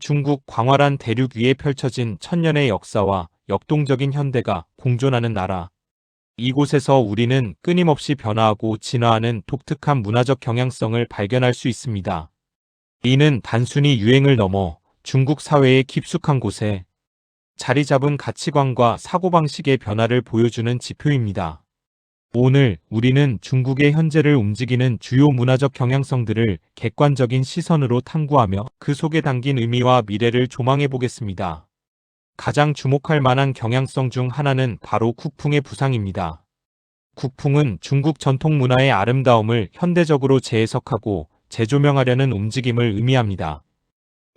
중국 광활한 대륙 위에 펼쳐진 천년의 역사와 역동적인 현대가 공존하는 나라. 이곳에서 우리는 끊임없이 변화하고 진화하는 독특한 문화적 경향성을 발견할 수 있습니다. 이는 단순히 유행을 넘어 중국 사회의 깊숙한 곳에 자리 잡은 가치관과 사고방식의 변화를 보여주는 지표입니다. 오늘 우리는 중국의 현재를 움직이는 주요 문화적 경향성들을 객관적인 시선으로 탐구하며 그 속에 담긴 의미와 미래를 조망해 보겠습니다. 가장 주목할 만한 경향성 중 하나는 바로 국풍의 부상입니다. 국풍은 중국 전통 문화의 아름다움을 현대적으로 재해석하고 재조명하려는 움직임을 의미합니다.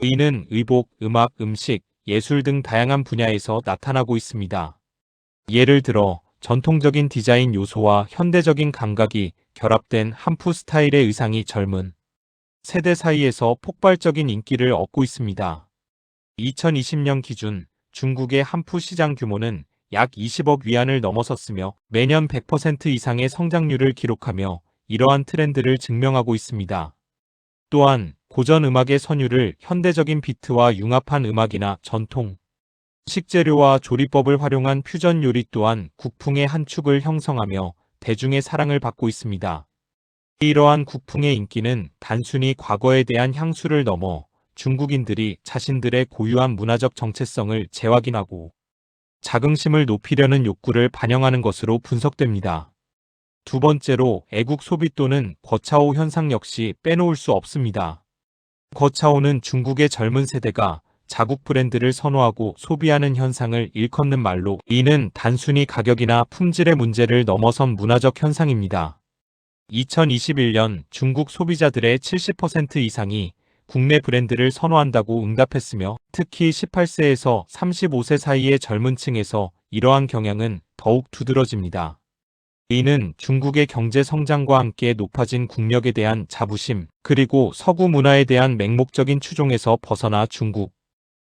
이는 의복, 음악, 음식, 예술 등 다양한 분야에서 나타나고 있습니다. 예를 들어 전통적인 디자인 요소와 현대적인 감각이 결합된 한푸 스타일의 의상이 젊은 세대 사이에서 폭발적인 인기를 얻고 있습니다. 2020년 기준 중국의 한푸 시장 규모는 약 20억 위안을 넘어섰으며 매년 100% 이상의 성장률을 기록하며 이러한 트렌드를 증명하고 있습니다. 또한 고전 음악의 선율을 현대적인 비트와 융합한 음악이나 전통 식재료와 조리법을 활용한 퓨전 요리 또한 국풍의 한 축을 형성하며 대중의 사랑을 받고 있습니다. 이러한 국풍의 인기는 단순히 과거에 대한 향수를 넘어 중국인들이 자신들의 고유한 문화적 정체성을 재확인하고 자긍심을 높이려는 욕구를 반영하는 것으로 분석됩니다. 두 번째로 애국 소비 또는 거차오 현상 역시 빼놓을 수 없습니다. 거차오는 중국의 젊은 세대가 자국 브랜드를 선호하고 소비하는 현상을 일컫는 말로 이는 단순히 가격이나 품질의 문제를 넘어선 문화적 현상입니다. 2021년 중국 소비자들의 70% 이상이 국내 브랜드를 선호한다고 응답했으며 특히 18세에서 35세 사이의 젊은 층에서 이러한 경향은 더욱 두드러집니다. 이는 중국의 경제 성장과 함께 높아진 국력에 대한 자부심, 그리고 서구 문화에 대한 맹목적인 추종에서 벗어나 중국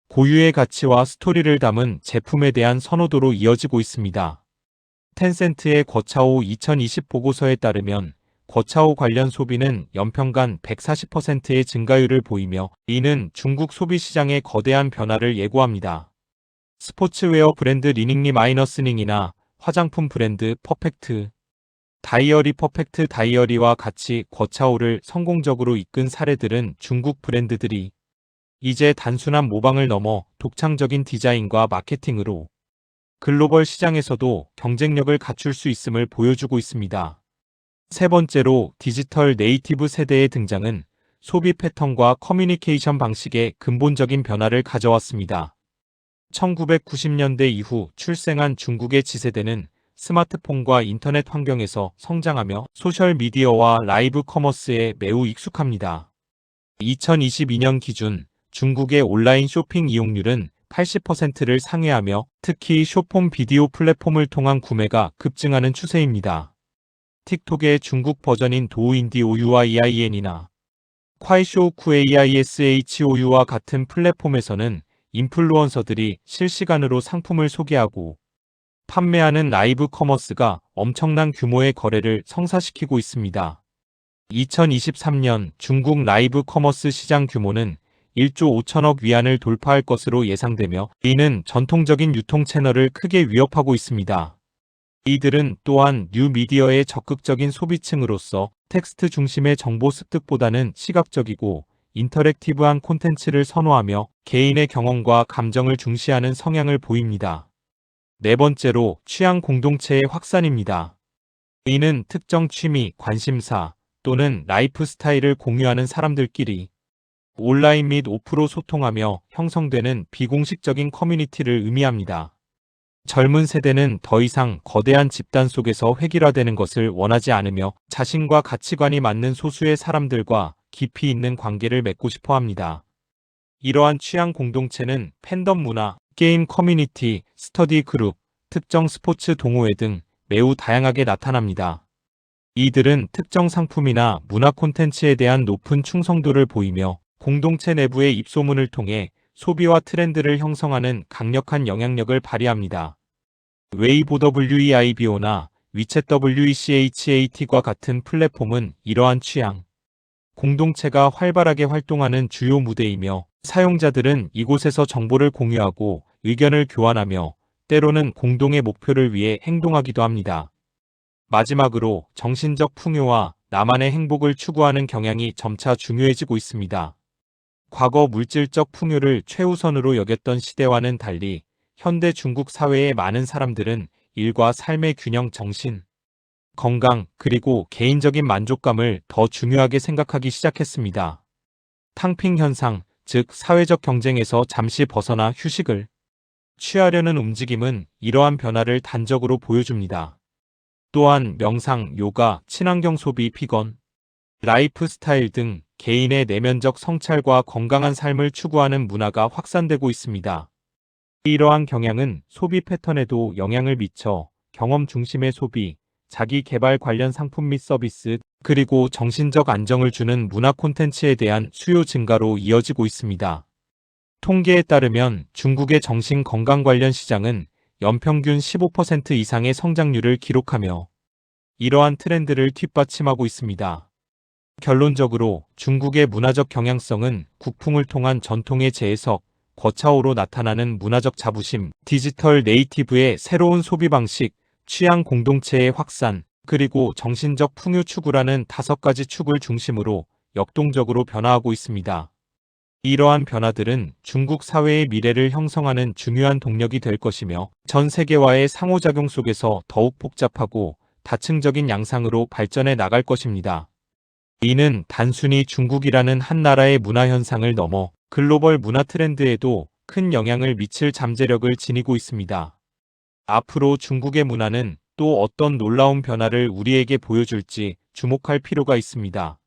고유의 가치와 스토리를 담은 제품에 대한 선호도로 이어지고 있습니다. 텐센트의 거차오 2020 보고서에 따르면 거차오 관련 소비는 연평간 140%의 증가율을 보이며 이는 중국 소비 시장의 거대한 변화를 예고합니다. 스포츠웨어 브랜드 리닝리-닝이나 화장품 브랜드 퍼펙트 다이어리 퍼펙트 다이어리와 같이 거차오를 성공적으로 이끈 사례들은 중국 브랜드들이 이제 단순한 모방을 넘어 독창적인 디자인과 마케팅으로 글로벌 시장에서도 경쟁력을 갖출 수 있음을 보여주고 있습니다. 세 번째로 디지털 네이티브 세대의 등장은 소비 패턴과 커뮤니케이션 방식에 근본적인 변화를 가져왔습니다. 1990년대 이후 출생한 중국의 Z세대는 스마트폰과 인터넷 환경에서 성장하며 소셜미디어와 라이브 커머스에 매우 익숙합니다. 2022년 기준 중국의 온라인 쇼핑 이용률은 80%를 상회하며 특히 숏폼 비디오 플랫폼을 통한 구매가 급증하는 추세입니다. 틱톡의 중국 버전인 도우인디 OUIIN이나 콰이쇼 QAISHOU와 같은 플랫폼에서는 인플루언서들이 실시간으로 상품을 소개하고 판매하는 라이브 커머스가 엄청난 규모의 거래를 성사시키고 있습니다. 2023년 중국 라이브 커머스 시장 규모는 1조 5천억 위안을 돌파할 것으로 예상되며 이는 전통적인 유통 채널을 크게 위협하고 있습니다. 이들은 또한 뉴미디어의 적극적인 소비층으로서 텍스트 중심의 정보 습득보다는 시각적이고 인터랙티브한 콘텐츠를 선호하며 개인의 경험과 감정을 중시하는 성향을 보입니다. 네 번째로 취향 공동체의 확산입니다. 이는 특정 취미, 관심사 또는 라이프 스타일을 공유하는 사람들끼리 온라인 및 오프로 소통하며 형성되는 비공식적인 커뮤니티를 의미합니다. 젊은 세대는 더 이상 거대한 집단 속에서 획일화되는 것을 원하지 않으며 자신과 가치관이 맞는 소수의 사람들과 깊이 있는 관계를 맺고 싶어 합니다. 이러한 취향 공동체는 팬덤 문화, 게임 커뮤니티, 스터디 그룹, 특정 스포츠 동호회 등 매우 다양하게 나타납니다. 이들은 특정 상품이나 문화 콘텐츠에 대한 높은 충성도를 보이며 공동체 내부의 입소문을 통해 소비와 트렌드를 형성하는 강력한 영향력을 발휘합니다. 웨이보 WEIBO나 위챗 WECHAT과 같은 플랫폼은 이러한 취향 공동체가 활발하게 활동하는 주요 무대이며 사용자들은 이곳에서 정보를 공유하고 의견을 교환하며 때로는 공동의 목표를 위해 행동하기도 합니다. 마지막으로 정신적 풍요와 나만의 행복을 추구하는 경향이 점차 중요해지고 있습니다. 과거 물질적 풍요를 최우선으로 여겼던 시대와는 달리 현대 중국 사회의 많은 사람들은 일과 삶의 균형, 정신, 건강, 그리고 개인적인 만족감을 더 중요하게 생각하기 시작했습니다. 탕핑 현상, 즉 사회적 경쟁에서 잠시 벗어나 휴식을 취하려는 움직임은 이러한 변화를 단적으로 보여줍니다. 또한 명상, 요가, 친환경 소비, 비건, 라이프 스타일 등 개인의 내면적 성찰과 건강한 삶을 추구하는 문화가 확산되고 있습니다. 이러한 경향은 소비 패턴에도 영향을 미쳐 경험 중심의 소비, 자기 개발 관련 상품 및 서비스, 그리고 정신적 안정을 주는 문화 콘텐츠에 대한 수요 증가로 이어지고 있습니다. 통계에 따르면 중국의 정신 건강 관련 시장은 연평균 15% 이상의 성장률을 기록하며 이러한 트렌드를 뒷받침하고 있습니다. 결론적으로 중국의 문화적 경향성은 국풍을 통한 전통의 재해석, 거차오로 나타나는 문화적 자부심, 디지털 네이티브의 새로운 소비 방식, 취향 공동체의 확산, 그리고 정신적 풍요 추구라는 5가지 축을 중심으로 역동적으로 변화하고 있습니다. 이러한 변화들은 중국 사회의 미래를 형성하는 중요한 동력이 될 것이며 전 세계와의 상호작용 속에서 더욱 복잡하고 다층적인 양상으로 발전해 나갈 것입니다. 이는 단순히 중국이라는 한 나라의 문화 현상을 넘어 글로벌 문화 트렌드에도 큰 영향을 미칠 잠재력을 지니고 있습니다. 앞으로 중국의 문화는 또 어떤 놀라운 변화를 우리에게 보여줄지 주목할 필요가 있습니다.